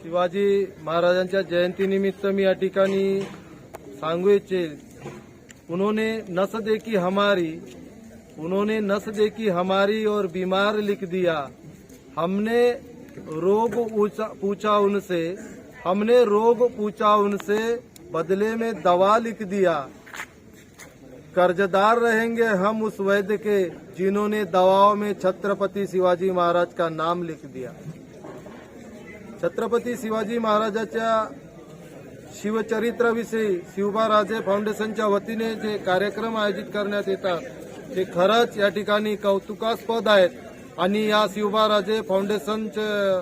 शिवाजी महाराजांच्या जयंतीनिमित्त मी या ठिकाणी सांगू इच्छेल, उन्होंने नस देखी हमारी और बीमार लिख दिया। हमने रोग पूछा उनसे बदले में दवा लिख दिया। कर्जदार रहेंगे हम उस वैद्य के जिन्होंने दवाओं में छत्रपति शिवाजी महाराज का नाम लिख दिया। छत्रपती शिवाजी महाराजांच्या शिवचरित्राविषयी शिवबाराजे फाउंडेशनच्या वतीने जे कार्यक्रम आयोजित करण्यात येतात ते खरंच या ठिकाणी कौतुकास्पद आहेत आणि या शिवबाराजे फाउंडेशनच्या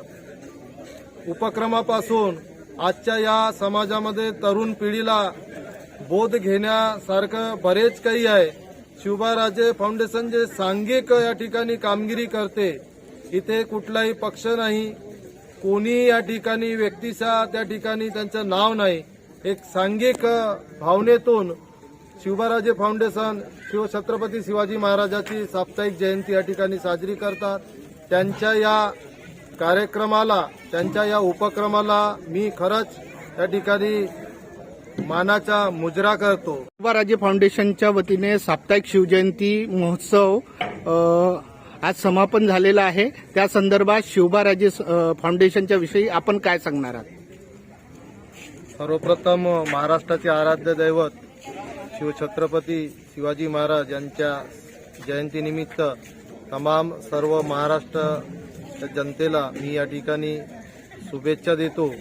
उपक्रमापासून आजच्या या समाजामध्ये तरुण पिढीला बोध घेण्यासारखं बरेच काही आहे। शिवबाराजे फाउंडेशन जे सांघिक या ठिकाणी कामगिरी करते, इथे कुठलाही पक्ष नाही, कोणी या ठिकाणी व्यक्तीचा त्या ठिकाणी त्यांचं नाव नाही, एक सांघिक भावनेतून शिवबाराजे फाउंडेशन छत्रपती शिवाजी महाराजांची साप्ताहिक जयंती या ठिकाणी साजरी करतात। त्यांच्या या कार्यक्रमाला, त्यांच्या या उपक्रमाला मी खरंच या ठिकाणी मानाचा मुजरा करतो। शिवबाराजे फाउंडेशनच्या वतीने साप्ताहिक शिवजयंती महोत्सव आज समापन झालेला आहे। त्या संदर्भात शिवबाराजे फाउंडेशनच्या विषयी आपण काय सांगणार आहात? सर्वप्रथम महाराष्ट्राचे आराध्य दैवत शिवछत्रपती शिवाजी महाराज यांच्या जयंतीनिमित्त तमाम सर्व महाराष्ट्र जनतेला मी या ठिकाणी शुभेच्छा देतो।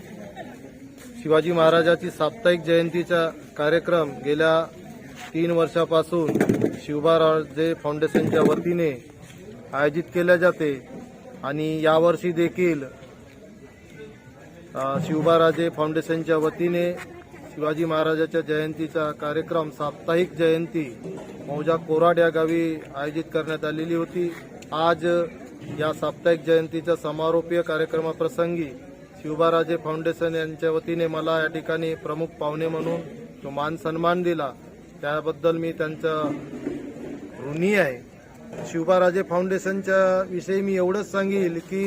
शिवाजी महाराजांची साप्ताहिक जयंतीचा कार्यक्रम गेल्या 3 वर्षापासून शिवबाराजे फाउंडेशनच्या वतीने आयोजित केले जाते आणि यावर्षी देखील शिवबाराजे फाउंडेशनच्या वतीने शिवाजी महाराजांच्या जयंतीचा कार्यक्रम साप्ताहिक जयंती मौजा कोराड या गावी आयोजित करण्यात आलेली होती। आज या साप्ताहिक जयंतीच्या समारोपीय कार्यक्रमाप्रसंगी शिवबाराजे फाउंडेशन यांच्या वतीने मला या ठिकाणी प्रमुख पाहुणे म्हणून जो मान सन्मान दिला त्याबद्दल मी त्यांचा ऋणी आहे। शिवबाराजे फाउंडेशनच्या विषयी मी एवढंच सांगेल की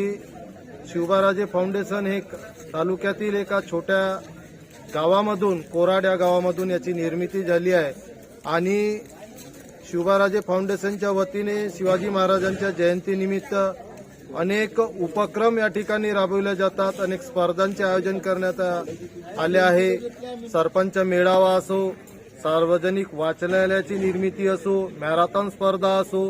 शिवबाराजे फाउंडेशन हे तालुक्यातील एका छोट्या गावामधून, कोराड या गावामधून याची निर्मिती झाली आहे आणि शिवबाराजे फाउंडेशनच्या वतीने शिवाजी महाराजांच्या जयंतीनिमित्त अनेक उपक्रम या ठिकाणी राबवले जातात। अनेक स्पर्धांचे आयोजन करण्यात आले आहे। सरपंच मेळावा असो, सार्वजनिक वाचनालयाची निर्मिती असो, मॅरेथॉन स्पर्धा असो,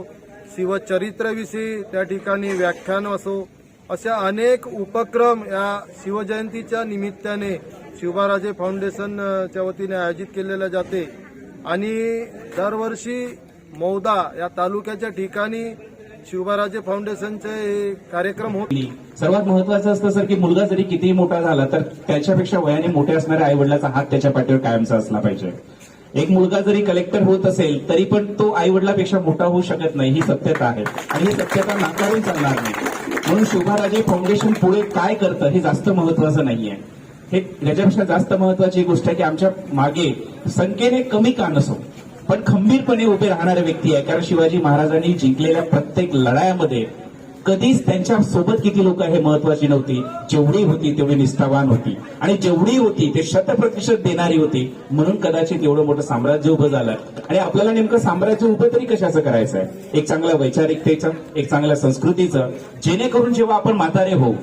शिवचरित्राविषयी त्या ठिकाणी व्याख्यान असो, अशा अनेक उपक्रम या शिवजयंतीच्या निमित्ताने शिवबाराजे फाउंडेशनच्या वतीने आयोजित केलेले जाते आणि दरवर्षी मौदा या तालुक्याच्या ठिकाणी शिवबाराजे फाउंडेशनचे कार्यक्रम होत। सर्वात महत्वाचं असतं सर की मुलगा जरी कितीही मोठा झाला तर त्याच्यापेक्षा वयाने मोठे असणाऱ्या आई वडिलांचा हात त्याच्या पाठीवर कायमचा असला पाहिजे। एक मुलगा जरी कलेक्टर होत असेल तरी पण तो आई वडिलांपेक्षा मोठा होऊ शकत नाही, ही सत्यता आहे आणि ही सत्यता नाकारून चालणार नाही। म्हणून शिवबाराजे फाउंडेशन पुढे काय करतं हे जास्त महत्वाचं नाहीये, हे याच्यापेक्षा जास्त महत्वाची गोष्ट आहे की आमच्या मागे संख्येने कमी का नसो पण खंबीरपणे उभे राहणारे व्यक्ती आहे। कारण शिवाजी महाराजांनी जिंकलेल्या प्रत्येक लढायामध्ये कधीच त्यांच्या सोबत किती लोक हे महत्वाची नव्हती, जेवढी होती तेवढी निष्ठावान होती आणि जेवढी होती ते 100% देणारी होती। म्हणून कदाचित एवढं मोठं साम्राज्य उभं झालं आणि आपल्याला नेमकं साम्राज्य उभं तरी कशाचं करायचं आहे? एक चांगल्या वैचारिकतेचं, एक चांगल्या संस्कृतीचं, जेणेकरून जेव्हा आपण म्हातारे होऊ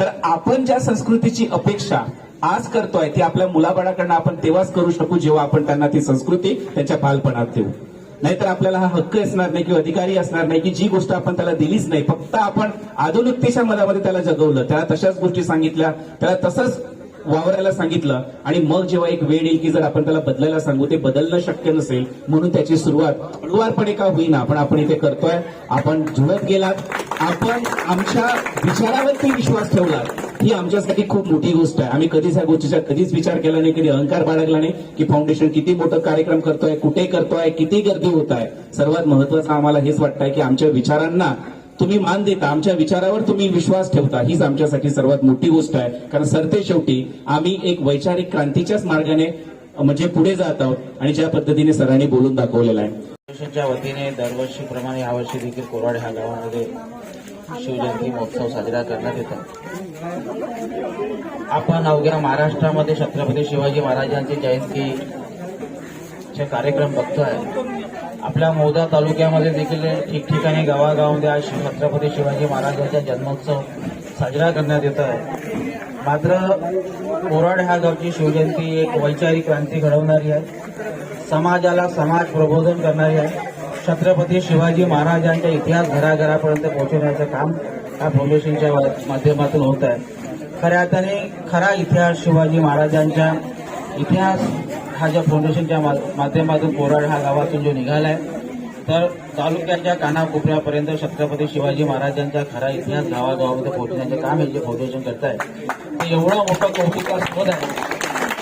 तर आपण ज्या संस्कृतीची अपेक्षा आज करतोय ती आपल्या मुलाबाळाकडनं आपण तेव्हाच करू शकू जेव्हा आपण त्यांना ती संस्कृती त्यांच्या बालपणात देऊ। नाहीतर आपल्याला हा हक्क असणार नाही किंवा अधिकारी असणार नाही की जी गोष्ट आपण त्याला दिलीच नाही, फक्त आपण आधुनिकतेच्या मधामध्ये त्याला जगवलं, त्याला तशाच गोष्टी सांगितल्या, त्याला तसंच वावरायला सांगितलं आणि मग जेव्हा एक वेळ येईल की जर आपण त्याला बदलायला सांगू ते बदलणं शक्य नसेल, म्हणून त्याची सुरुवात हळूवारपणे का होईना पण आपण इथे करतोय। आपण जुळत गेलात, आपण आमच्या विचारावरती विश्वास ठेवलात, ही आमच्यासाठी खूप मोठी गोष्ट आहे। आम्ही कधीच ह्या गोष्टीचा कधीच विचार केला नाही, कधी अहंकार बाळगला नाही की फाउंडेशन किती मोठं कार्यक्रम करतोय, कुठे करतोय, किती गर्दी होत आहे। सर्वात महत्वाचं आम्हाला हेच वाटतंय की आमच्या विचारांना तुम्ही मान देता, आमच्या विचारावर तुम्ही विश्वास ठेवता, हीच आमच्यासाठी सर्वात मोठी गोष्ट आहे। कारण सरते शेवटी आम्ही एक वैचारिक क्रांतीच्याच मार्गाने म्हणजे पुढे जात आहोत आणि ज्या पद्धतीने सरांनी बोलून दाखवलेलं आहे। फाउंडेशनच्या वतीने दरवर्षीप्रमाणे यावर्षी देखील कोराड ह्या गावामध्ये शिवजयंती महोत्सव साजरा करण्यात येतो. आपण अवघ्या महाराष्ट्रामध्ये छत्रपती शिवाजी महाराजांची जयंतीचे कार्यक्रम बघतोय. आपल्या मौदा तालुक्यामध्ये देखील ठिकठिकाणी गावागावामध्ये आज छत्रपती शिवाजी महाराजांचा जन्मोत्सव साजरा करण्यात येत आहे. मात्र कोराड ह्या गावची शिवजयंती एक वैचारिक क्रांती घडवणारी आहे, समाजाला समाज प्रबोधन करणारी आहे. छत्रपती शिवाजी महाराजांचा इतिहास घराघरापर्यंत पोहोचवण्याचं काम या फाउंडेशनच्या माध्यमातून होत आहे. खऱ्या अर्थाने खरा इतिहास शिवाजी महाराजांचा इतिहास हा ज्या फाउंडेशनच्या माध्यमातून कोराड ह्या गावातून जो निघालाय, तर तालुक्याच्या कानाकोपऱ्यापर्यंत छत्रपती शिवाजी महाराजांचा खरा इतिहास गावागावामध्ये पोहोचण्याचे काम हे जे फाउंडेशन करत आहे ते एवढं मोठं कौतुकास्पद आहे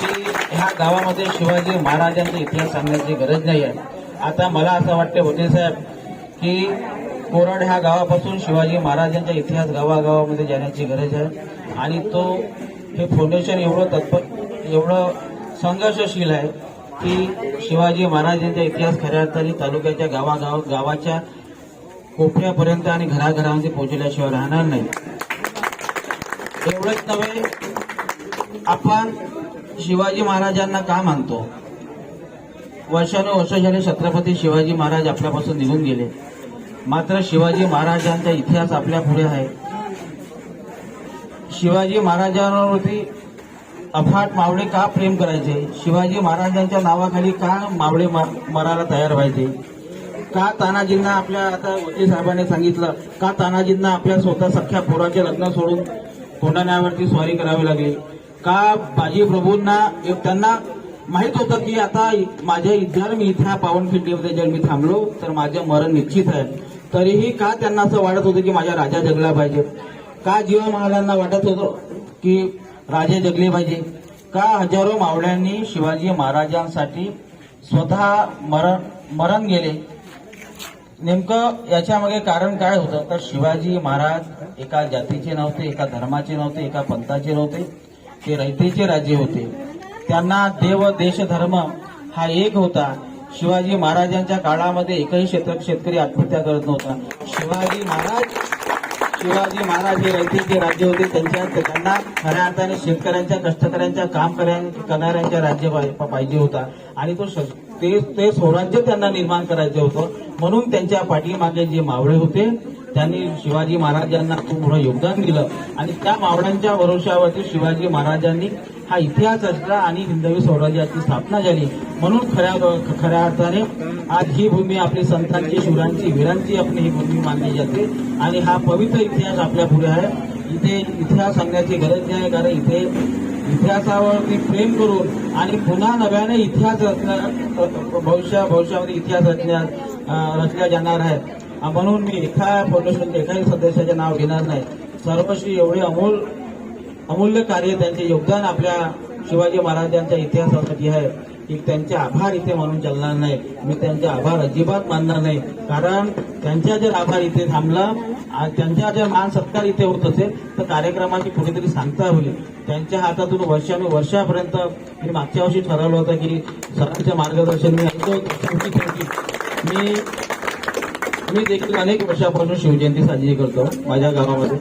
की ह्या गावामध्ये शिवाजी महाराजांचा इतिहास सांगण्याची गरज नाही आहे. आता मला असं वाटतं होते साहेब की कोराड ह्या गावापासून शिवाजी महाराजांचा इतिहास गावागावामध्ये जाण्याची गरज आहे आणि तो हे फाउंडेशन एवढं संघर्षशील आहे की शिवाजी महाराजांचा इतिहास खऱ्या अर्थाने तालुक्याच्या गावाच्या कोपऱ्यापर्यंत आणि घराघरामध्ये पोहोचल्याशिवाय राहणार नाही. एवढंच नव्हे, आपण शिवाजी महाराजांना का मानतो? वर्षानुवर्ष झाले छत्रपती शिवाजी महाराज आपल्यापासून निघून गेले, मात्र शिवाजी महाराजांचा इतिहास आपल्या पुढे आहे. शिवाजी महाराजांवरती अफाट मावळे का प्रेम करायचे? शिवाजी महाराजांच्या नावाखाली का मावळे मरायला तयार व्हायचे? का तानाजींना आपल्या, आता वकील साहेबांनी सांगितलं, का तानाजींना आपल्या स्वतः सख्या पोराचे लग्न सोडून कोंढाण्यावरती स्वारी करावी लागली? का बाजीप्रभूंना त्यांना माहित होतं की आता जर मी इथे पावनखिंडीमध्ये जर मी थांबलो तर माझं मरण निश्चित आहे, तरीही का त्यांना असं वाटत होतं की माझा राजा जगला पाहिजे? का जीवा महालांना वाटत होतं की राजे जगले पाहिजे? का हजारो मावळ्यांनी शिवाजी महाराजांसाठी स्वतः मरण गेले? नेमकं याच्यामागे कारण काय होतं? तर शिवाजी महाराज एका जातीचे नव्हते, एका धर्माचे नव्हते, एका पंथाचे नव्हते, ते रयतेचे राजे होते. त्यांना देव देश धर्म हा एक होता. शिवाजी महाराजांच्या काळामध्ये एकही शेतकरी आत्महत्या करत नव्हता. शिवाजी महाराज हे रयतेचे राज्य होते. त्यांना खऱ्या अर्थाने शेतकऱ्यांच्या, कष्टकऱ्यांच्या, काम करणाऱ्यांच्या राज्य पाहिजे होता आणि ते स्वराज्य त्यांना निर्माण करायचं होतं. म्हणून त्यांच्या पाठीमागे जे मावळे होते त्यांनी शिवाजी महाराजांना खूप मोठं योगदान दिलं आणि त्या मावळ्यांच्या भरोशावरती शिवाजी महाराजांनी हा इतिहास रचला आणि हिंदवी स्वराज्याची स्थापना झाली. म्हणून खऱ्या अर्थाने आज ही भूमी आपली संतांची, शूरांची, वीरांची आपली ही भूमी मानली जाते आणि हा पवित्र इतिहास आपल्या पुढे आहे. इथे इतिहास सांगण्याची गरज नाही, कारण इथे इतिहासावरती प्रेम करून आणि पुन्हा नव्याने इतिहास भविष्यामध्ये इतिहास रचल्या जाणार आहे. म्हणून मी एका फाउंडेशनच्या एकाही सदस्याचे नाव घेणार नाही. सर्वश्री एवढे अमूल्य कार्य, त्यांचे योगदान आपल्या शिवाजी महाराजांच्या इतिहासासाठी आहे की त्यांचे आभार इथे म्हणून चालणार नाही. मी त्यांचे आभार अजिबात मानणार नाही, कारण त्यांच्या जर आभार इथे थांबला, त्यांच्या जर मान सत्कार इथे होत असेल तर कार्यक्रमाची कुठेतरी सांगता होईल. त्यांच्या हातातून वर्षापर्यंत मी मागच्या वर्षी ठरवलं होतं की सरांचं मार्गदर्शन मी ऐकतो. मी देखील अनेक वर्षापासून शिवजयंती साजरी करतो माझ्या गावामध्ये,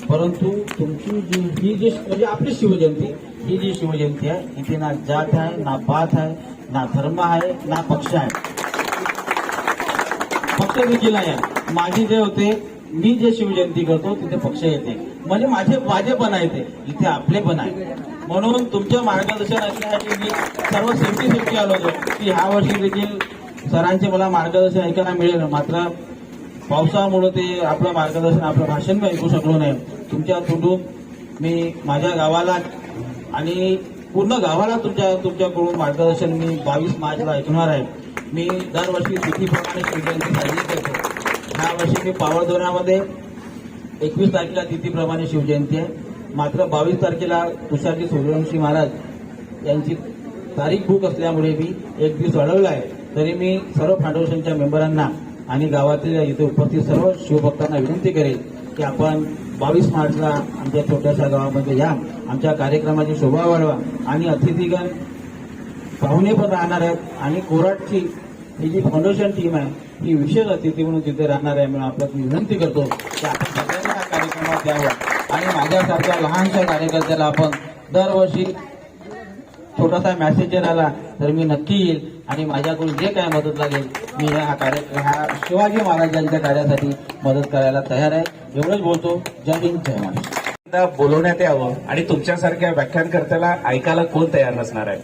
परंतु तुमची म्हणजे आपली शिवजयंती, ही जी शिवजयंती आहे, इथे ना जात आहे, ना पात आहे, ना धर्म आहे, ना पक्ष आहे. पक्ष देखील नाही आहे. माझी जे होते, मी जे शिवजयंती करतो तिथे पक्ष येते, म्हणजे माझे पण आहे, ते इथे आपले पण आहे. म्हणून तुमचं मार्गदर्शन असण्यासाठी मी सर्व सेफ्टी आलो होतो की ह्या वर्षी देखील सरांचे मला मार्गदर्शन ऐकायला मिळेल. मात्र पावसामुळे ते आपलं मार्गदर्शन, आपलं भाषण मी ऐकू शकलो नाही. तुमच्या तोंडून मी माझ्या गावाला आणि पूर्ण गावाला तुमच्याकडून मार्गदर्शन मी 22 मार्चला ऐकणार आहे. मी दरवर्षी तिथीप्रमाणे शिवजयंती साजरी करतो. ह्या वर्षी मी पावळदोऱ्यामध्ये 21 तारखेला तिथीप्रमाणे शिवजयंती आहे. मात्र 22 तारखेला तुषारजी सूर्यवंशी महाराज यांची तारीख बुक असल्यामुळे मी एक दिवस अडवला आहे. तरी मी सर्व फाउंडेशनच्या मेंबरांना आणि गावातील इथे उपस्थित सर्व शिवभक्तांना विनंती करेल की आपण 22 मार्चला आमच्या छोट्याशा गावामध्ये या, आमच्या कार्यक्रमाची शोभा वाढवा आणि अतिथीगण पाहुणे पण राहणार आहेत आणि कोराडची ही जी फाउंडेशन टीम आहे ही विशेष अतिथी म्हणून तिथे राहणार आहे. म्हणून आपल्याला विनंती करतो की आपण सगळ्यांना द्यावं आणि माझ्यासारख्या लहानशा कार्यकर्त्याला आपण दरवर्षी छोटासा मेसेज जर आला तर मी नक्की येईल आणि माझ्याकडून जे काय मदत लागेल मी ह्या शिवाजी महाराजांच्या कार्यासाठी मदत करायला तयार आहे. एवढंच बोलतो. जय हिंद, जय महाराष्ट्र. बोलवण्यात यावं आणि तुमच्यासारख्या व्याख्यानकर्त्याला ऐकायला कोण तयार नसणार आहे.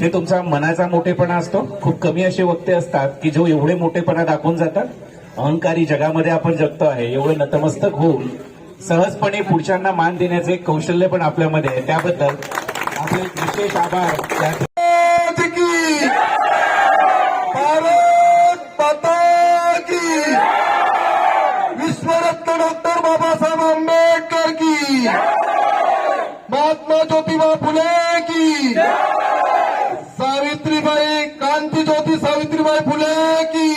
ते तुमचा मनाचा मोठेपणा असतो. खूप कमी असे वक्ते असतात की जो एवढे मोठेपणा दाखवून जातात. अहंकारी जगामध्ये आपण जगतो आहे. एवढे नतमस्तक होऊन सहजपणे पुढच्यांना मान देण्याचे एक कौशल्य पण आपल्यामध्ये आहे. त्याबद्दल आपले विशेष आभार. भारत माता की, विश्वरत्न डॉक्टर बाबासाहेब आंबेडकर की, महात्मा ज्योतिबा फुले की, सावित्रीबाई क्रांति ज्योति सावित्रीबाई फुले की,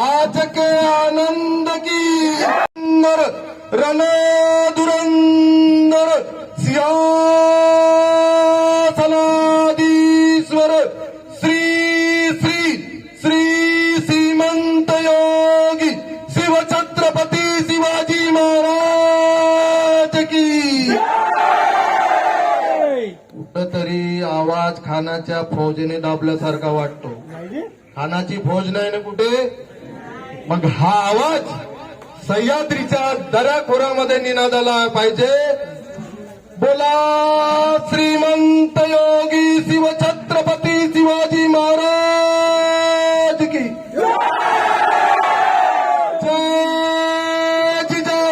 आज के आनंद की, रण धुरंधर सिंहासनाधीश्वर श्री श्री श्री श्रीमंत योगी शिव छत्रपती शिवाजी महाराज की. कुठंतरी आवाज खानाच्या फौजेने दाबल्यासारखा वाटतो. खानाची फौज नाही ना कुठे. मग हा आवाज सह्याद्रीच्या दऱ्याखोऱ्यामध्ये निनादाला पाहिजे. बोला श्रीमंत योगी शिव छत्रपती शिवाजी महाराज की जय जिजाऊ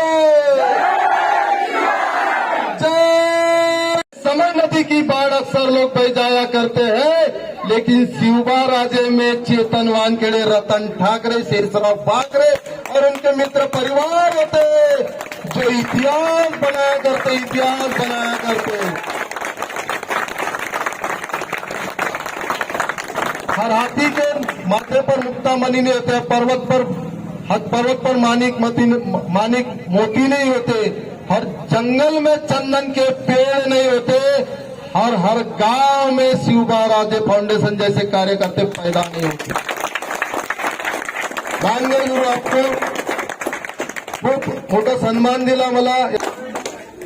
जय. समर नदी की बाढ़ अक्सर लोग बह जाया करते हैं, लेकिन शिवबा राजे में चेतन वानखेड़े, रतन ठाकरे, शेरसराव बाकरे और उनके मित्र परिवार होते जो इतिहास बनाया करते. हर हाथी के माथे पर मुक्तामणि नहीं होते. पर्वत पर मानिक मोती नहीं होते. हर जंगल में चंदन के पेड़ नहीं होते. हर गांव में शिवबा राजे फाउंडेशन जैसे कार्यकर्ते पैदा नहीं होते. माननीय गुरु आपको खूप मोठा सन्मान दिला. मला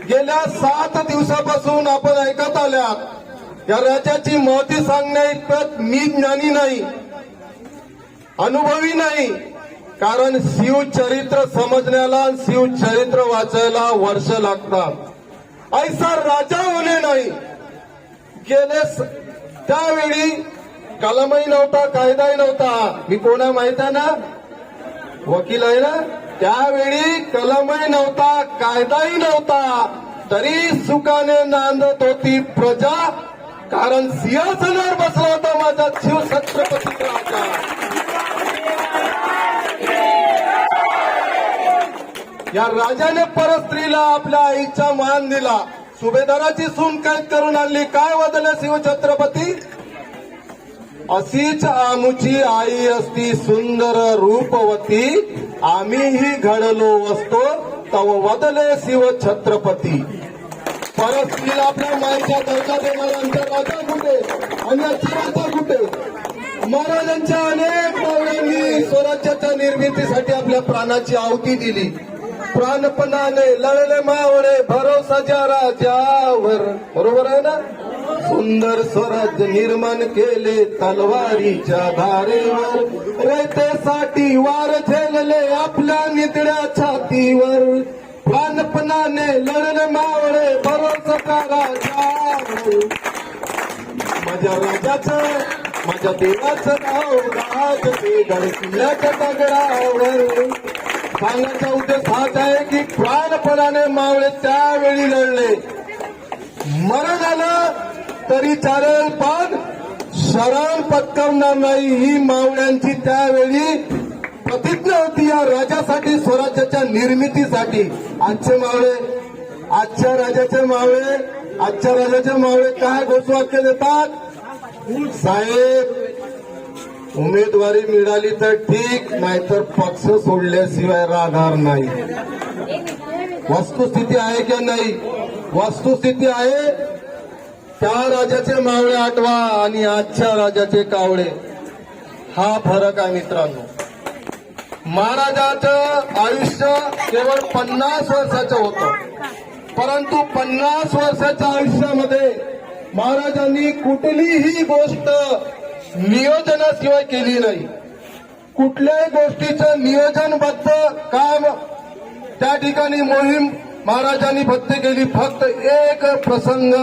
गेल्या 7 दिवसापासून आपण ऐकत आल्यात. या राज्याची महती सांगण्या इतपत मी ज्ञानी नाही, अनुभवी नाही. कारण शिवचरित्र समजण्याला, शिवचरित्र वाचायला वर्ष लागतात. ऐसा राजा होणे नाही. गेले त्यावेळी कलमही नव्हता, कायदाही नव्हता. मी कोणा माहित आहे ना, वकील आहे ना. त्यावेळी कलमही नव्हता, कायदाही नव्हता, तरी सुखाने नांदत होती प्रजा. कारण सिंहासनावर बसला होता माझा शिव छत्रपती राजा. या राजाने परस्त्रीला आपल्या आईचा मान दिला. सुभेदाराची सून कैद करून आणली. काय बदलले शिव छत्रपती. अशीच आमुची आई असती सुंदर रूपवती, आम्हीही घडलो असतो तव वदले शिव छत्रपती. परस्त्रीला आपल्या माईच्या दर्जा देणारा आमचा राजा कुठे आणि आजचा राजा कुठे. महाराजांच्या अनेक मावळ्यांनी स्वराज्याच्या निर्मितीसाठी आपल्या प्राणाची आहुती दिली. प्राणपणाने लढले मावळे भरोसाच्या राजावर. बरोबर आहे ना. सुंदर स्वराज्य निर्माण केले तलवारीच्या धारेवर. रयतेसाठी वार झेलले आपल्या नितड्या छातीवर. प्राणपणाने लढले मावळे भरोसाच्या राजावर. माझ्या राजाचं, माझ्या देवाचं नाव राज ते गडकिल्ल्याच्या दगडावर. सांगायचा उद्देश हाच आहे की प्राणपणाने मावळे त्यावेळी लढले. मरण झालं तरी चालेल, पण शरण पत्करणार नाही ही मावळ्यांची त्यावेळी प्रतिज्ञा होती. या राजासाठी, स्वराज्याच्या निर्मितीसाठी. आजचे मावळे, आजच्या राजाचे मावळे काय घोषवाक्य देतात. साहेब उमेदवारी मिळाली तर ठीक, नाहीतर पक्ष सोडल्याशिवाय राहणार नाही. वस्तुस्थिती आहे की नाही. वस्तुस्थिती आहे. त्या राजाचे मावळे आठवा आणि आजच्या राजाचे कावळे. हा फरक आहे मित्रांनो. महाराजाचं आयुष्य केवळ 50 वर्षाचं होतं, परंतु 50 वर्षाच्या आयुष्यामध्ये महाराजांनी कुठलीही गोष्ट नियोजनाशिवाय केली नाही. कुठल्याही गोष्टीचं नियोजनबद्ध काम त्या ठिकाणी मोहीम महाराजांनी फक्त केली. फक्त एक प्रसंग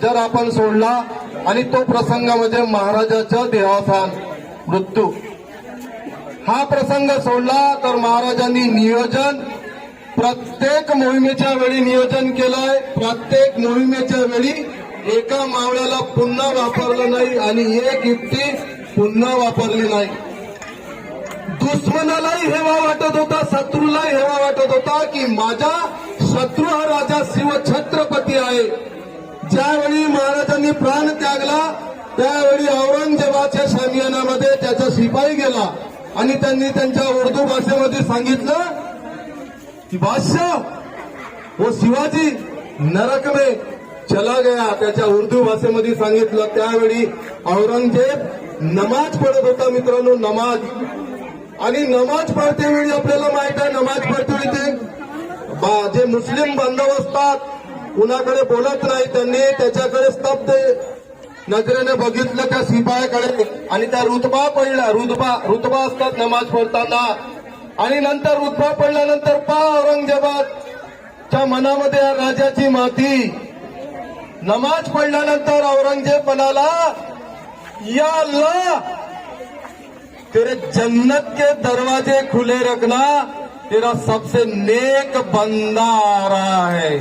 जर आपण सोडला आणि तो प्रसंग म्हणजे महाराजाचं देहावसान, मृत्यू. हा प्रसंग सोडला तर महाराजांनी नियोजन प्रत्येक मोहिमेच्या वेळी नियोजन केलंय. प्रत्येक मोहिमेच्या वेळी एका मावळ्याला पुन्हा वापरलं नाही आणि एक युक्ती पुन्हा वापरली नाही. दुश्मनालाही हेवा वाटत होता, शत्रूलाही हेवा वाटत होता की माझा शत्रू हा राजा शिवछत्रपती आहे. ज्यावेळी महाराजांनी प्राण त्यागला त्यावेळी औरंगजेबाच्या शामियानामध्ये त्याचा शिपाई गेला आणि त्यांनी त्यांच्या उर्दू भाषेमध्ये सांगितलं की बादशाह वो शिवाजी नरक में चला गया. त्याच्या उर्दू भाषेमध्ये सांगितलं. त्यावेळी औरंगजेब नमाज पडत होता मित्रांनो, नमाज. आणि नमाज पडते वेळी आपल्याला माहित आहे, नमाज पडते वेळी ते जे मुस्लिम बांधव असतात कुणाकडे बोलत नाही, त्यांनी त्याच्याकडे स्तब्ध नजरेने बघितलं त्या शिपायाकडे आणि त्या रुतबा पडला. रुतबा असतात नमाज पडताना. आणि नंतर रुतबा पडल्यानंतर औरंगजेबाच्या मनामध्ये राजाची माती. नमाज पडल्यानंतर औरंगजेब म्हणाला, या अल्लाह तेरे जन्नत के दरवाजे खुले रखना, तेरा सबसे नेक बंदा आ रहा है.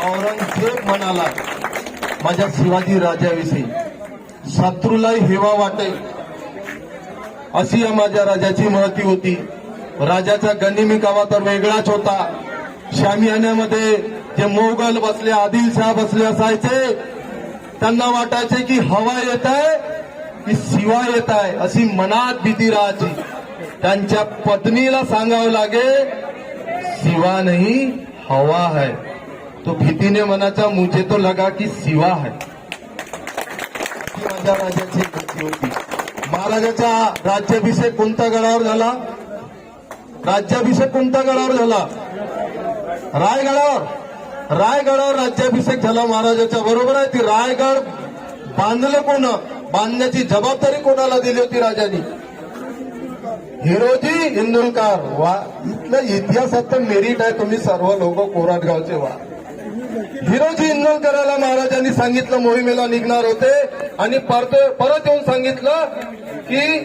औरंगजेब म्हणाला माझ्या शिवाजी राजाविषयी शत्रूलाही हेवा वाटे अशी या माझ्या राजाची महती होती. राजाचा गनिमी कावा तर वेगळाच होता. शामियान्यामध्ये जे मोगल बसले, आदिलशाह बसले असायचे, त्यांना वाटायचे की हवा येत आहे की शिवा येत आहे अशी मनात भीती राहायची. त्यांच्या पत्नीला सांगावं लागे शिवा नहीं हवा है. तो भीतीने मनाचा मुझे तो लगा की शिवा है. माझ्या राजाची भीती होती. महाराजाचा राज्याभिषेक कोणत्या गडावर झाला? राज्याभिषेक कोणत्या गडावर झाला? रायगडावर. रायगडावर राज्याभिषेक झाला महाराजाचा. बरोबर आहे. ती रायगड बांधलं कोण? बांधण्याची जबाबदारी कोणाला दिली होती राजांनी? हिरोजी इंदुलकर. वा, इथलं इतिहासात तर मेरिट आहे. तुम्ही सर्व लोक कोराटगावचे. वा, हिरोजी इंदुलकराला महाराजांनी सांगितलं, मोहिमेला निघणार होते आणि परत येऊन सांगितलं की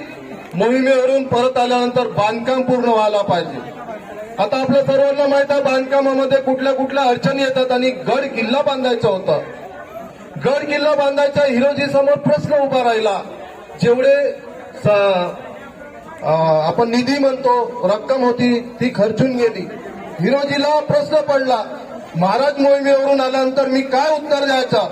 मोहिमेवरून परत आल्यानंतर बांधकाम पूर्ण व्हायला पाहिजे. आता आपल्या सर्वांना माहित आहे बांधकामामध्ये कुठल्या कुठल्या अडचणी येतात आणि गड किल्ला बांधायचा होता. गड किल्ला बांधायचा हिरोजी समोर प्रश्न उभा राहिला. जेवढे आपण निधी म्हणतो रक्कम होती ती खर्चून गेली. हिरोजीला प्रश्न पडला, महाराज मोहिमेवरून आल्यानंतर मी काय उत्तर द्यायचं?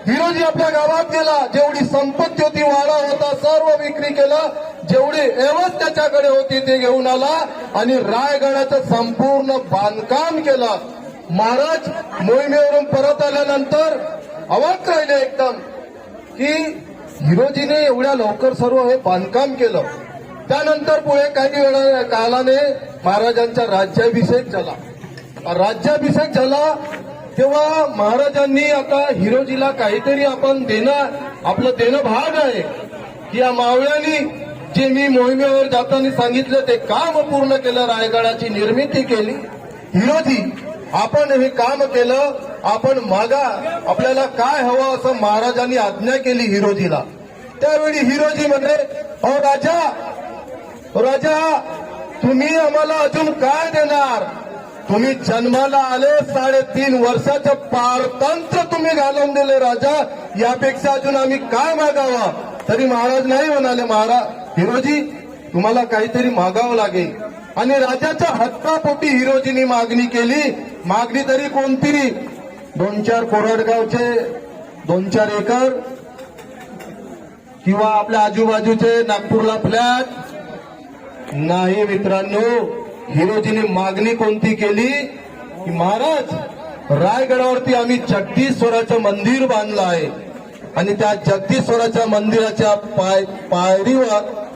हिरोजी आपल्या गावात गेला, जेवढी संपत्ती होती, वाडा होता, सर्व विक्री केलं. जेवढी एवढ त्याच्याकडे होती ते घेऊन आला आणि रायगडाचं संपूर्ण बांधकाम केलं. महाराज मोहिमेवरून परत आल्यानंतर अवाक राहिले एकदम की हिरोजीने एवढ्या लवकर सर्व हे बांधकाम केलं. त्यानंतर पुढे काही वेळा कालाने महाराजांचा राज्याभिषेक झाला. राज्याभिषेक झाला तेव्हा महाराजांनी आता हिरोजीला काहीतरी आपण आपलं देणं भाग आहे की या मावळ्यांनी जे मी मोहिमेवर जाताना सांगितलं ते काम पूर्ण केलं, रायगडाची निर्मिती केली. हिरोजी आपण हे काम केलं, आपण मागा, आपल्याला काय हवं असं महाराजांनी आज्ञा केली हिरोजीला. त्यावेळी हिरोजी म्हणे, अहो राजा तुम्ही आम्हाला अजून काय देणार? तुम्ही जन्माला आले 3.5 वर्षाचं पारतंत्र्य तुम्ही घालून दिले राजा, यापेक्षा अजून आम्ही काय मागावा? तरी महाराज नाही म्हणाले, हिरोजी तुम्हाला काहीतरी मागावं लागेल. आणि राजाच्या हक्कापोटी हिरोजींनी मागणी केली. मागणी तरी कोणती? 2-4 कोरडगावचे 2-4 एकर किंवा आपल्या आजूबाजूचे नागपूरला फ्लॅट नाही मित्रांनो. हिरोजीने मागणी कोणती केली की महाराज रायगडावरती आम्ही जगदीश्वराचं मंदिर बांधलं आहे आणि त्या जगदीश्वराच्या मंदिराच्या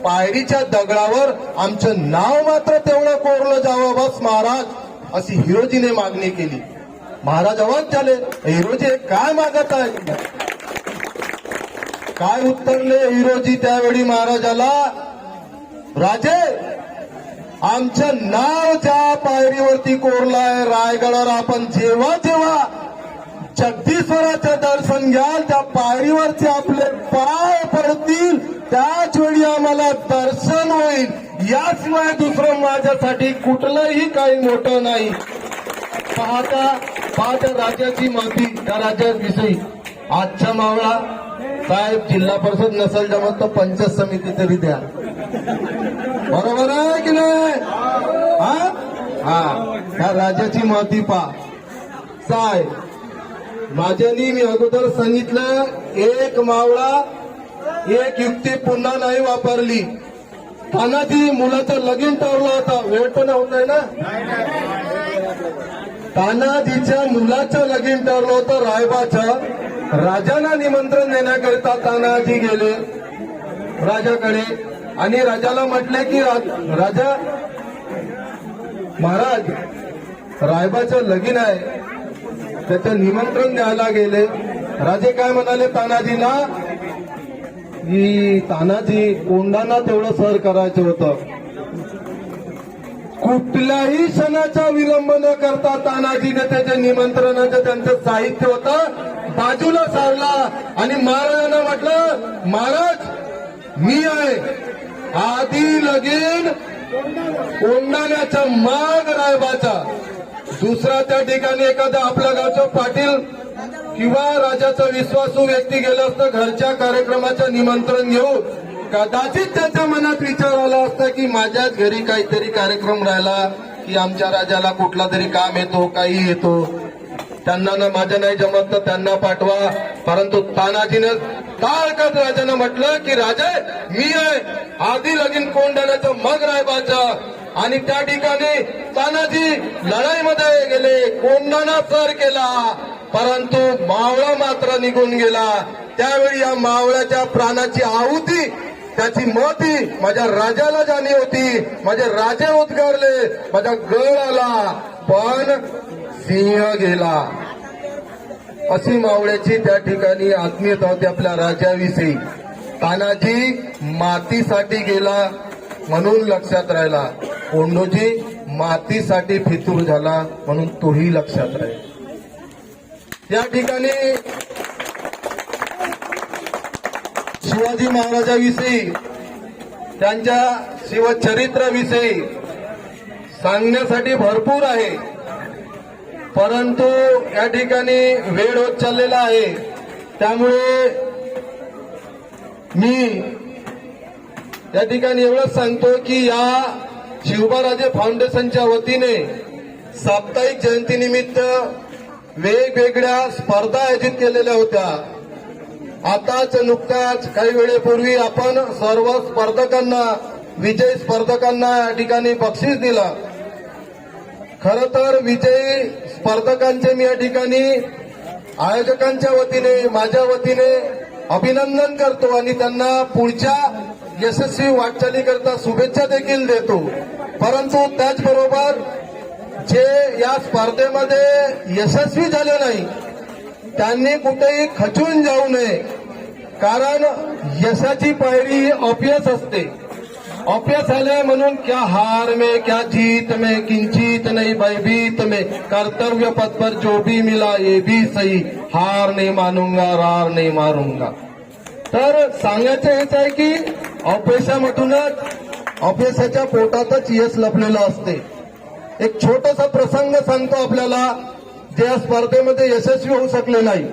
पायरीच्या दगडावर आमचं नाव मात्र तेवढं कोरलं जावं बस महाराज, अशी हिरोजीने मागणी केली. महाराज अवाक झाले, हिरोजी काय मागत आहे? काय उत्तरले हिरोजी त्यावेळी महाराजाला? राजे, आमचं नाव ज्या पायरीवरती कोरलंय रायगडावर, आपण जेव्हा जेव्हा जगदीश्वराचं दर्शन घ्याल त्या पायरीवरचे आपले पाय पडतील त्याच वेळी आम्हाला दर्शन होईल. याशिवाय दुसरं माझ्यासाठी कुठलंही काही मोठं नाही. पाहता राजाची माती, त्या राज्याविषयी आजच्या मावळा साहेब, जिल्हा परिषद नसेल जमत तर पंचायत समिती तरी द्या. बरोबर आहे की नाही? त्या राजाची माती पा साहेब. माझ्यानी मी अगोदर सांगितलं, एक मावळा एक युक्ती पुन्हा नाही वापरली. तानाजी मुलाचं लगीन ठरलं होतं, वेळ तर नव्हतं ना. तानाजीच्या मुलाचं लगीन ठरलं होतं रायबाचं. राजाला निमंत्रण देण्याकरिता तानाजी गेले राजाकडे आणि राजाला म्हटले की राजा महाराज, रायबाचं लगीन आहे, त्याचं निमंत्रण द्यायला गेले. राजे काय म्हणाले तानाजीला की तानाजी, कोंडाना तेवढं सर करायचं होतं. कुठल्याही क्षणाचा विलंब न करता तानाजीने त्याच्या निमंत्रणाचं त्यांचं साहित्य होतं बाजूला सारला आणि महाराजांना म्हटलं, महाराज मी आहे, आधी लगीन कोंडाण्याचा माग रायबाचा. दुसरा त्या ठिकाणी एखादा आपल्या गावचं पाटील किंवा राजाचा विश्वासू व्यक्ती गेला असतं घरच्या कार्यक्रमाचं निमंत्रण घेऊन, कदाचित त्याच्या मनात विचार आला असता की माझ्याच घरी काहीतरी कार्यक्रम राहिला की आमच्या राजाला कुठला तरी काम येतो, काही येतो, त्यांना ना माझ्या नाही जमत तर त्यांना पाठवा. परंतु तानाजीने ताळकत राजानं म्हटलं की राजे मी आहे, आधी लगीन कोंडाण्याचं मग रायबाचं. आणि त्या ठिकाणी तानाजी लढाईमध्ये गेले, कोंडाणा सर केला, परंतु मावळा मात्र निघून गेला. त्यावेळी या मावळ्याच्या प्राणाची आहुती, त्याची मती माझ्या राजाला जाणी होती. माझे राजे उद्गारले, माझा गळ आला पण सिंह गेला. अशी मावळ्याची त्या ठिकाणी आत्मीयता होती आपल्या राजाविषयी. तानाजी मातीसाठी गेला म्हणून लक्षात राहिला, कोंडोजी मातीसाठी फितूर झाला म्हणून तोही लक्षात राहील. या ठिकाणी शिवाजी महाराजाविषयी, त्यांच्या शिवचरित्राविषयी सांगण्यासाठी भरपूर आहे, परंतु या ठिकाणी वेळ होत चाललेला आहे. त्यामुळे मी या ठिकाणी एवढंच सांगतो की या शिवबाराजे फाउंडेशनच्या वतीने साप्ताहिक जयंतीनिमित्त वेगवेगळ्या स्पर्धा आयोजित केलेल्या होत्या. आताच नुकताच काही वेळेपूर्वी आपण सर्व स्पर्धकांना, विजयी स्पर्धकांना या ठिकाणी बक्षीस दिला. खरं तर विजयी स्पर्धकांचे मी या ठिकाणी आयोजकांच्या वतीने, माझ्या वतीने अभिनंदन करतो आणि त्यांना पुढच्या यशस्वी वाटचालीकरता शुभेच्छा देखील देतो. परंतु त्याचबरोबर जे या स्पर्धेमध्ये यशस्वी झाले नाही त्यांनी कुठेही खचून जाऊ नये, कारण यशाची पायरी ही अपयश असते. अपयश आले म्हणून क्या हार में क्या जीत में किंचित नहीं भयभीत में, कर्तव्य पथ पर जो भी मिला ये भी सही, हार नहीं मानूंगा रार नहीं मारूंगा. तर सांगायचं हेच आहे की अपयशामधूनच, अपयशाच्या पोटातच यश लपलेलं असते. एक छोटासा प्रसंग सांगतो आपल्याला, जे या स्पर्धेमध्ये यशस्वी होऊ शकले नाही.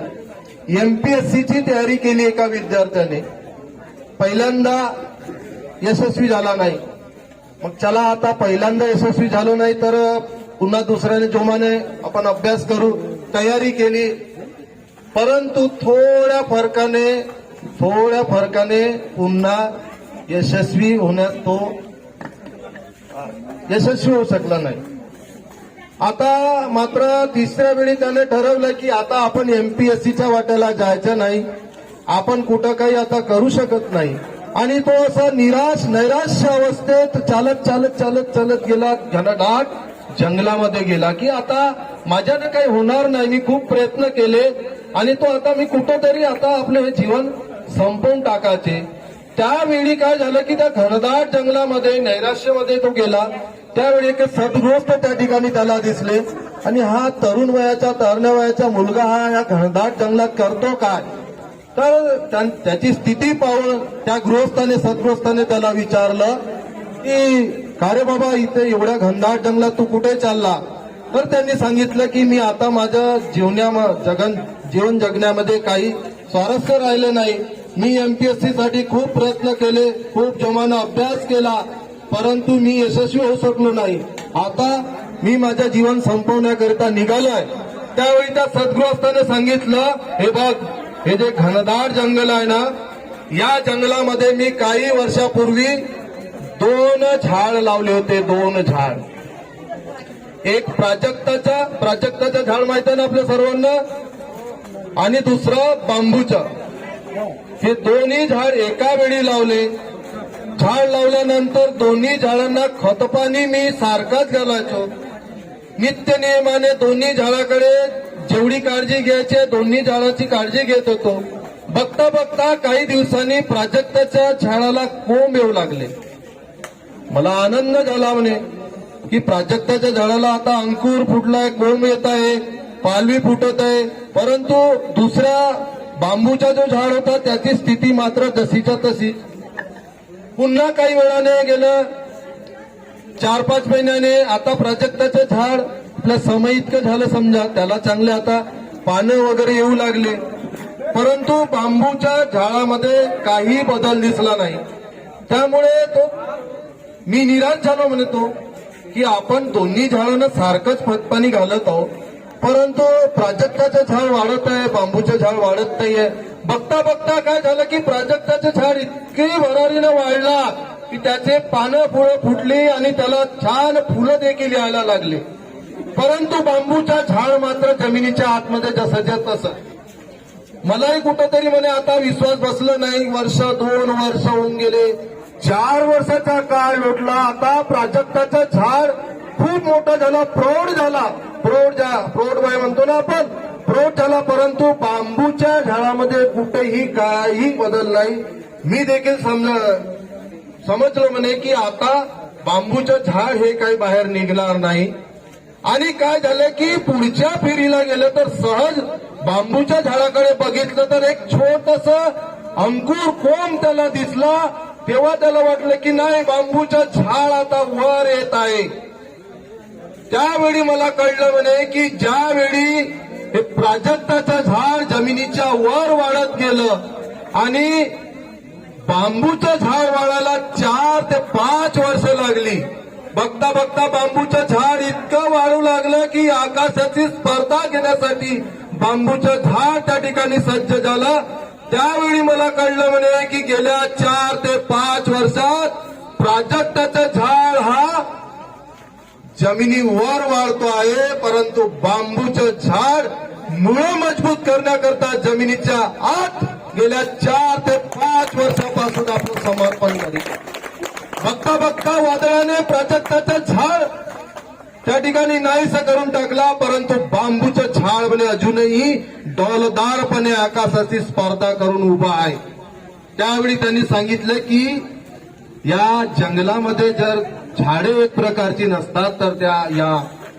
एमपीएससीची तयारी केली एका विद्यार्थ्याने, पहिल्यांदा यशस्वी झाला नाही. मग चला आता पहिल्यांदा यशस्वी झालो नाही तर पुन्हा दुसऱ्याने जोमाने आपण अभ्यास करू, तयारी केली. परंतु थोड्या फरकाने पुन्हा यशस्वी होण्यात तो यशस्वी होऊ शकला नाही. आता मात्र तिसऱ्या वेळी त्याने ठरवलं की आता आपण एमपीएससीच्या वाट्याला जायचं नाही, आपण कुठं काही आता करू शकत नाही. आणि तो असा नैराश्य अवस्थेत चालत चालत चालत चालत गेला, घनदाट जंगलामध्ये गेला की आता माझ्यानं काही होणार नाही. मी खूप प्रयत्न केले आणि तो आता मी कुठंतरी आता आपलं हे जीवन संपवून टाकायचे. त्यावेळी काय झालं की त्या घनदाट जंगलामध्ये नैराश्यामध्ये तो गेला. त्यावेळी एक सद्गृहस्थ त्या ठिकाणी त्याला दिसले आणि हा तरुण वयाचा तरण्या वयाचा मुलगा हा या घनदाट जंगलात करतो काय. तर त्याची स्थिती पाहून त्या सद्गृहस्थाने त्याला विचारलं की का रे बाबा इथे एवढ्या घनदाट जंगलात तू कुठे चालला. तर त्यांनी सांगितलं की मी आता माझ्या जीवन जगण्यामध्ये काही स्वारस्य राहिलं नाही. मी एमपीएससी साठी खूप प्रयत्न केले, खूप जोमानं अभ्यास केला, परंतु मी यशस्वी होऊ शकलो नाही. आता मी माझं जीवन संपवण्याकरिता निघालोय. त्यावेळी त्या सद्गृहस्थाने सांगितलं, हे बघ, हे जे घनदाट जंगल आहे ना, या जंगलामध्ये मी काही वर्षापूर्वी 2 झाड लावले होते. 2 झाड. एक प्राजक्ताचं झाड माहिती आहे ना आपल्या सर्वांना, आणि दुसरं बांबूचं. हे दोन्ही झाड एका वेळी लावले. झाड लावल्यानंतर दोन्ही झाडांना खतपाणी मी सारखाच घालायचो. नित्य नियमाने दोन्ही झाडाकडे जेवढी काळजी घ्यायची दोन्ही झाडाची काळजी घेत होतो. बघता बघता काही दिवसांनी प्राजक्ताच्या झाडाला कोंब येऊ लागले. मला आनंद झाला म्हणे की प्राजक्ताच्या झाडाला आता अंकुर फुटलाय, कोंब येत आहे, पालवी फुटत आहे. परंतु दुसऱ्या बांबूचा जो झाड होता त्याची स्थिती मात्र जशीच्या तशी. पुन्हा काही वेळाने गेलं, 4-5 महिन्याने आता प्राजक्ताचं झाड आपल्या समय इतकं झालं समजा, त्याला चांगले आता पानं वगैरे येऊ लागले. परंतु बांबूच्या झाडामध्ये काही बदल दिसला नाही. त्यामुळे मी निराश झालो म्हणतो की आपण दोन्ही झाडांना सारखंच खतपाणी घालत आहोत, परंतु प्राजक्ताचं झाड वाढत आहे, बांबूचं झाड वाढत नाहीये. बघता बघता काय झालं की प्राजक्ताचं झाड इतकी भरारीनं वाढला की त्याचे पानं फुलं फुटली आणि त्याला छान फुलं देखील यायला लागली. परंतु बांबूचा झाड मात्र जमिनीच्या आतमध्ये जसंच्या तसं. मलाही कुठंतरी म्हणे आता विश्वास बसला नाही. 2 वर्ष होऊन गेले, 4 वर्षाचा काळ लोटला. आता प्राजक्ताचं झाड खूप मोठा झाला, प्रौढ झाला. प्रौढ वय म्हणतो ना आपण, प्रौढ झाला. परंतु बांबूच्या झाडामध्ये कुठेही काही बदल नाही. मी देखील समजलो म्हणे की आता बांबूचं झाड हे काही बाहेर निघणार नाही. आणि काय झालं की पुढच्या फेरीला गेलं तर सहज बांबूच्या झाडाकडे बघितलं तर एक छोटस अंकुर कोंब त्याला दिसला. तेव्हा त्याला वाटलं की नाही, बांबूचं झाड आता वर येत आहे. त्यावेळी मला कळलं म्हणे की ज्यावेळी हे प्राजक्ताचं झाड जमिनीच्या वर वाढत गेलं आणि बांबूचं झाड वाढायला 4 ते 5 वर्ष लागली. बघता बघता बांबूचं झाड इतकं वाढू लागलं की आकाशाची स्पर्धा घेण्यासाठी बांबूचं झाड त्या ठिकाणी सज्ज झालं. त्यावेळी मला कळलं म्हणे की गेल्या 4 ते 5 वर्षात प्राजक्ताचं झाड हा जमिनीवर वाढतो आहे, परंतु बांबूचं झाड मुळं मजबूत करण्याकरता जमिनीच्या आत गेल्या 4 ते 5 वर्षापासून आपलं समर्पण करीत. बघता बघता वादळाने प्राजक्ताचं झाड त्या ठिकाणी नाहीसं करून टाकला, परंतु बांबूचं झाड म्हणजे अजूनही डौलदारपणे आकाशाची स्पर्धा करून उभा आहे. त्यावेळी त्यांनी सांगितलं की या जंगलामध्ये जर झाडे एक प्रकारची नसतात तर त्या या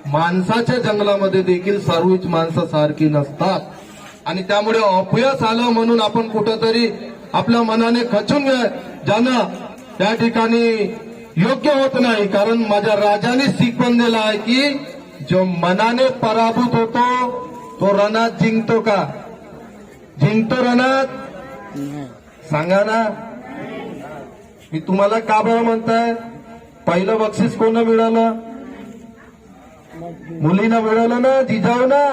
माणसाच्या जंगलामध्ये देखील सर्वच माणसं सारखी नसतात. आणि त्यामुळे अपयश आलं म्हणून आपण कुठंतरी आपल्या मनाने खचून जाणं त्या ठिकाणी योग्य होत नाही. कारण माझ्या राजाने शिकवण दिला आहे की जो मनाने पराभूत होतो तो रणात जिंकतो का? जिंकतो रणात? सांगा ना. मी तुम्हाला का बरं म्हणताय? पहिलं बक्षीस कोण मिळालं? मुलीनं मिळालं ना, जिजाऊ ना.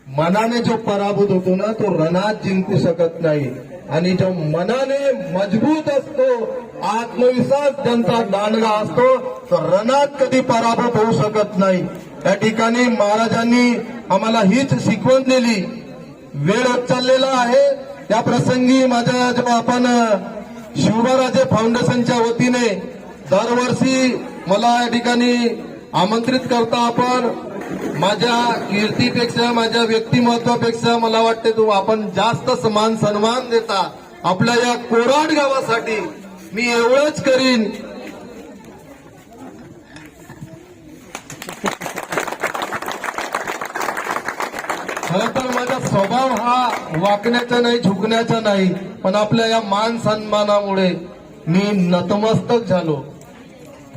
मनाने जो पराभूत होतो ना तो रणात जिंकू शकत नाही. आणि जो मनाने मजबूत असतो, आत्मविश्वास ज्यांचा दांडगा असतो तो रणात कधी पराभूत होऊ शकत नाही. त्या ठिकाणी महाराजांनी आम्हाला हीच शिकवण दिली वेळ होत चाललेला आहे. त्या प्रसंगी माझ्या जेव्हा आपण शिवबाराजे फाउंडेशनच्या वतीने दरवर्षी मला या ठिकाणी आमंत्रित करता आपण, माझ्या कीर्तीपेक्षा माझ्या व्यक्तिमत्वापेक्षा मला वाटते तो आपण जास्त समान सन्मान देता. आपल्या या कोराड गावासाठी मी एवढंच करीन. खरं तर माझा स्वभाव हा वाकण्याचा नाही, झुकण्याचा नाही, पण आपल्या या मान सन्मानामुळे मी नतमस्तक झालो.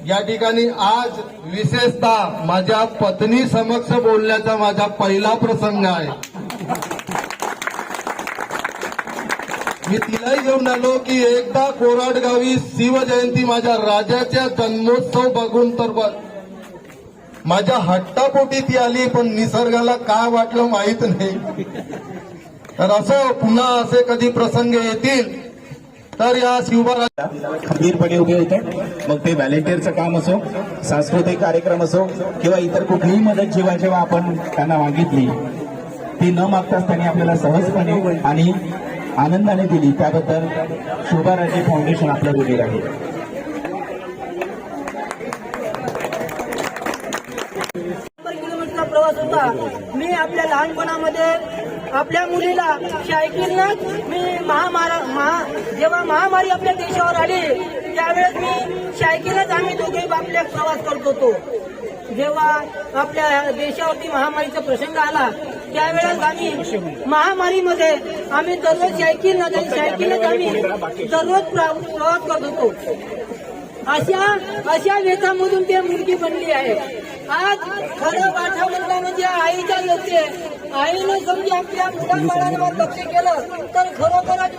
या ठिकाणी आज विशेषतः माझ्या पत्नी समक्ष बोलण्याचा माझा पहिला प्रसंग आहे. मी तिलाही घेऊन आलो की एकदा कोराड गावी शिवजयंती माझ्या राजाच्या जन्मोत्सव बघून तर माझ्या हट्टापोटी ती आली, पण निसर्गाला काय वाटलं माहित नाही. तर असं पुन्हा असे कधी प्रसंग येतील तर या शिवबारा खंबीरपणे उभे होते. मग ते व्हॉलेंटिअरचं काम असो, सांस्कृतिक कार्यक्रम असो किंवा इतर कुठलीही मदत जेव्हा जेव्हा आपण त्यांना मागितली ती न मागताच त्यांनी आपल्याला सहजपणे आणि आनंदाने दिली. त्याबद्दल शिवबाराजे फाउंडेशन आपल्या ऋणी आहे. किलोमीटरचा प्रवास होता. मी आपल्या लहानपणामध्ये आपल्या मुलीला सायकलनंच मी जेव्हा महामारी आपल्या देशावर आली त्यावेळेस मी सायकलच आम्ही दोघे आपल्या प्रवास करत होतो. जेव्हा आपल्या देशावरती महामारीचा प्रसंग आला त्यावेळेस आम्ही महामारीमध्ये आम्ही दररोज सायकलच आम्ही दररोज प्रवास करत होतो. अशा व्यथामधून ते मुलगी बनली आहे. आज खरं पाठा म्हणता म्हणजे आईच्या योग्य आईनं समजा आपल्या मुलांबाळांवर लक्ष केलं तर खरोखरच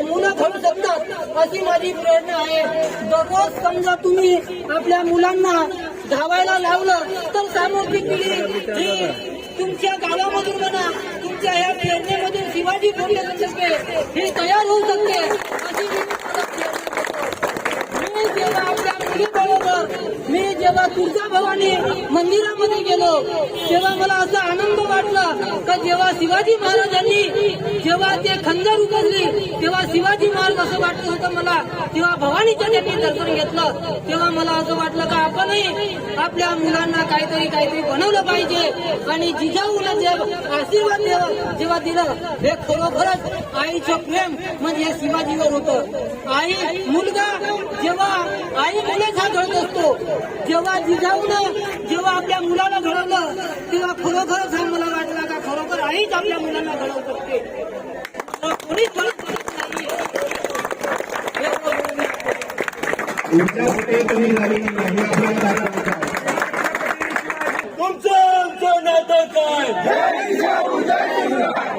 मुलं घडू शकतात अशी माझी प्रेरणा आहे. दररोज समजा तुम्ही आपल्या मुलांना धावायला लावलं तर सामूहिक पिढी ही तुमच्या गावामधून म्हणा तुमच्या ह्या प्रेरणेमधून शिवाजी फाउंडेशन ही तयार होऊ शकते अशी मी जेव्हा आपल्या मुलीबरोबर मी जेव्हा तुळजाभवानी मंदिरामध्ये गेलो तेव्हा मला असा आनंद वाटला का जेव्हा शिवाजी महाराजांनी जेव्हा ते खंजर उपसली तेव्हा शिवाजी महाराज असं वाटलं होतं मला. तेव्हा भवानीच्या देवी दर्शन घेतलं तेव्हा मला असं वाटलं का आपणही आपल्या मुलांना काहीतरी बनवलं पाहिजे. आणि जिजाऊला आशीर्वाद जेव्हा दिलं हे खरोखरच आईचं प्रेम म्हणजे शिवाजीवर होतं. आई मुलगा जेव्हा आई मुलेच हा घडत असतो, जेव्हा जिजाऊनं जेव्हा आपल्या मुलाला घडवलं तेव्हा खरोखरच हा मला वाटला का खरोखर आईच आपल्या मुलांना घडवू शकते. कोणीच तुमचं नातं काय?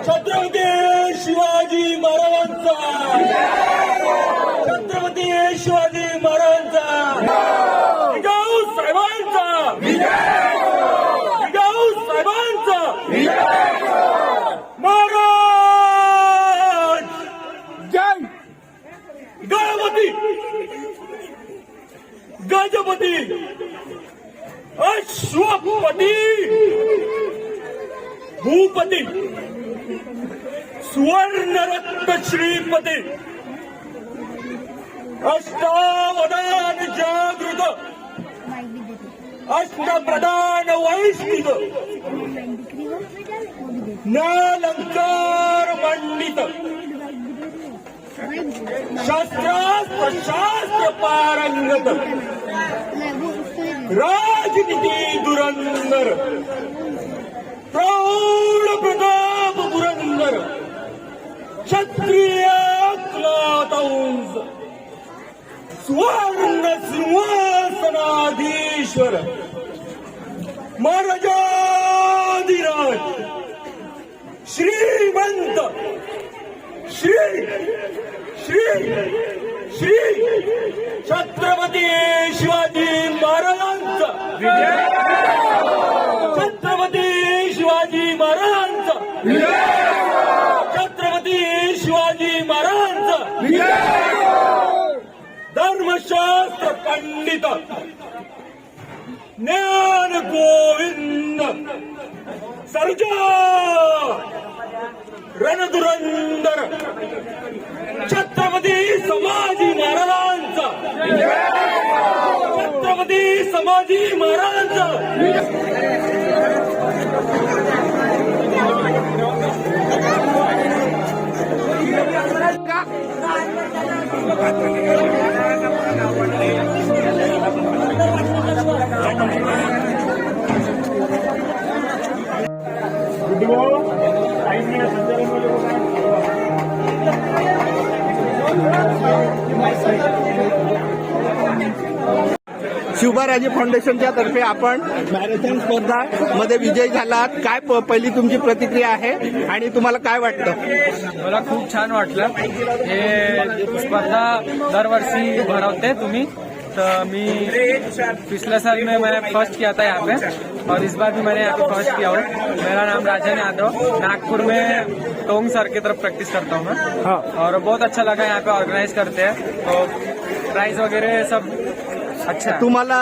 छत्रपती शिवाजी महाराजांचा, छत्रपती शिवाजी महाराजांचा, जिजाऊ साहेबांचा, जिजाऊ साहेबांचा, महाराज जय. गणपती गजपती अश्वपती भूपती सुवर्णरत्न श्रीपती अष्टावधान जागृत अष्टप्रधान वैष्णव नालंकार मंडित शास्त्रास्त्र शास्त्र पारंगत राजनीती दुरंदर प्रौढ प्रताप पुरंदर क्षत्रिय क्लातंस स्वर्ण सिंहासनाधीश्वर महाराजाधिराज श्रीमंत श्री छत्रपती शिवाजी महाराजांचा छत्रपती शिवाजी महाराजांचा छत्रपती शिवाजी महाराजांचा धर्मशास्त्र पंडित ज्ञान गोविंद सर्जा रणधुरंदर छत्रपती संभाजी महाराजांचा छत्रपती संभाजी महाराजांचा शिवबाराजे फाउंडेशनच्या तर्फे आपण मॅरेथॉन स्पर्धा मध्ये विजयी झालात. काय पहिली तुमची प्रतिक्रिया आहे आणि तुम्हाला काय वाटतं? मला खूप छान वाटलं. हे स्पर्धा दरवर्षी भरवते तुम्ही, तो मी पिछले साल में मैंने फर्स्ट किया था यहाँ पे और इस बार भी मैंने यहाँ पे फर्स्ट किया हूँ. मेरा नाम राजन यादव, नागपुर में टोंग सर की तरफ प्रैक्टिस करता हूँ मैं. हाँ. और बहुत अच्छा लगा यहाँ पे ऑर्गेनाइज करते हैं, तो प्राइज वगैरह सब अच्छा है. तुम्हाला